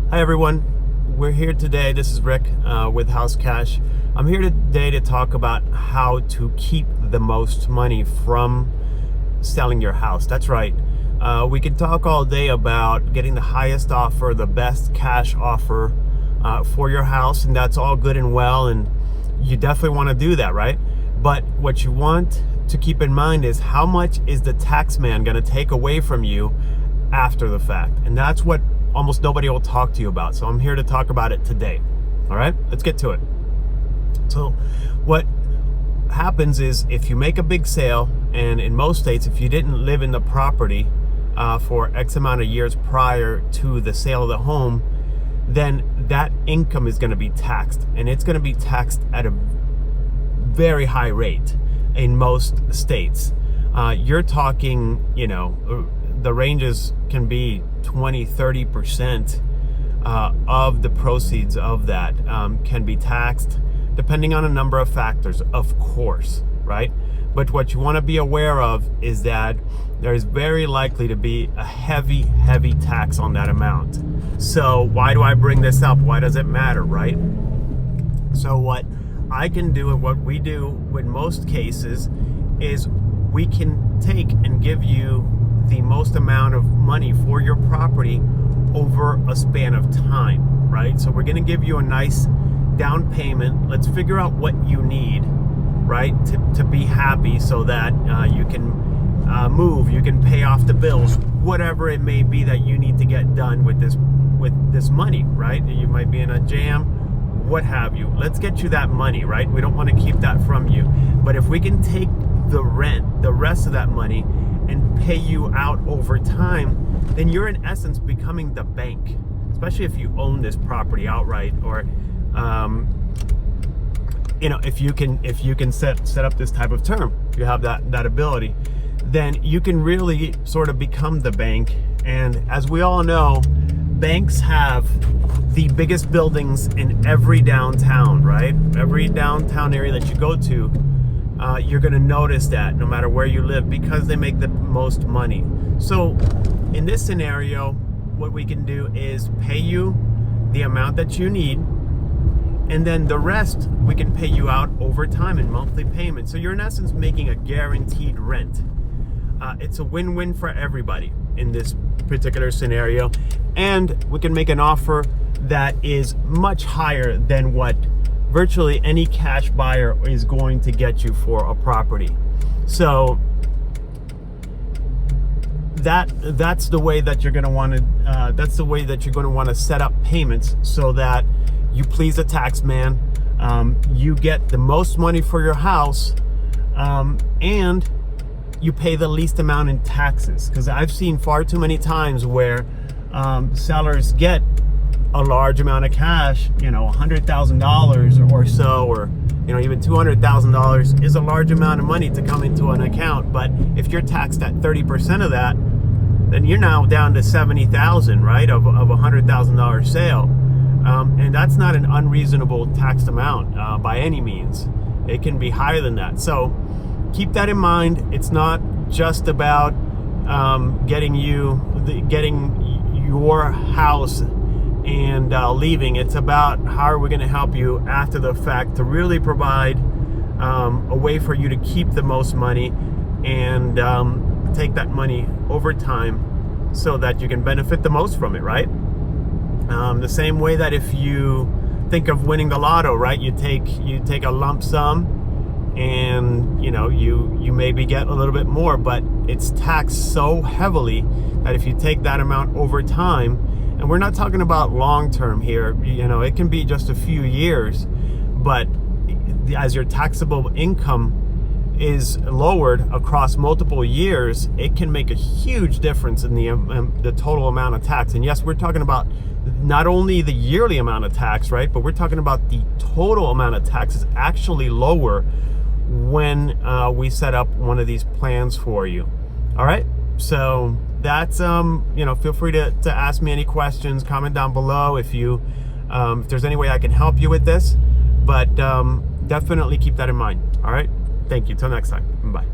Hi everyone, we're here today. This is Rick with House Cash. I'm here today to talk about how to keep the most money from selling your house. That's right. We can talk all day about getting the highest offer, the best cash offer for your house, and that's all good and well, and you definitely want to do that, right? But what you want to keep in mind is how much is the tax man going to take away from you after the fact, and that's what almost nobody will talk to you about. So I'm here to talk about it today. All right, let's get to it. So what happens is if you make a big sale, and in most states, if you didn't live in the property for X amount of years prior to the sale of the home, then that income is going to be taxed, and it's going to be taxed at a very high rate in most states. You're talking, the ranges can be 20-30% of the proceeds of that can be taxed, depending on a number of factors, of course, right? But what you want to be aware of is that there's very likely to be a heavy tax on that amount. So why do I bring this up? Why does it matter, right? So what I can do, and what we do in most cases, is we can take and give you the most amount of money for your property over a span of time, right? So we're going to give you a nice down payment. Let's figure out what you need, right, to be happy, so that you can move, you can pay off the bills, whatever it may be that you need to get done with this money, right? You might be in a jam, what have you. Let's get you that money, right? We don't want to keep that from you. But if we can take the rent, the rest of that money, and pay you out over time, then you're in essence becoming the bank, especially if you own this property outright, or if you can set up this type of term, if you have that ability, then you can really sort of become the bank. And as we all know, banks have the biggest buildings in every downtown, right? Every downtown area that you go to, you're going to notice that no matter where you live, because they make the most money. So in this scenario, what we can do is pay you the amount that you need, and then the rest we can pay you out over time in monthly payments. So you're in essence making a guaranteed rent. It's a win-win for everybody in this particular scenario, and we can make an offer that is much higher than what virtually any cash buyer is going to get you for a property. So that's the way that you're going to want to set up payments, so that you please the tax man, you get the most money for your house, and you pay the least amount in taxes. Because I've seen far too many times where sellers get a large amount of cash, $100,000 or so, or even $200,000 is a large amount of money to come into an account. But if you're taxed at 30% of that, then you're now down to $70,000, right, of a $100,000 sale, and that's not an unreasonable taxed amount by any means. It can be higher than that. So keep that in mind. It's not just about getting your house and leaving. It's about how are we going to help you after the fact to really provide a way for you to keep the most money and take that money over time, so that you can benefit the most from it, right? The same way that if you think of winning the lotto, right? You take a lump sum, and you maybe get a little bit more, but it's taxed so heavily that if you take that amount over time, and we're not talking about long term here, it can be just a few years, but as your taxable income is lowered across multiple years, it can make a huge difference in the total amount of tax. And yes, we're talking about not only the yearly amount of tax, right, but we're talking about the total amount of tax is actually lower when we set up one of these plans for you. All right, so that's feel free to ask me any questions, comment down below if there's any way I can help you with this, but definitely keep that in mind. All right, thank you. Till next time. Bye.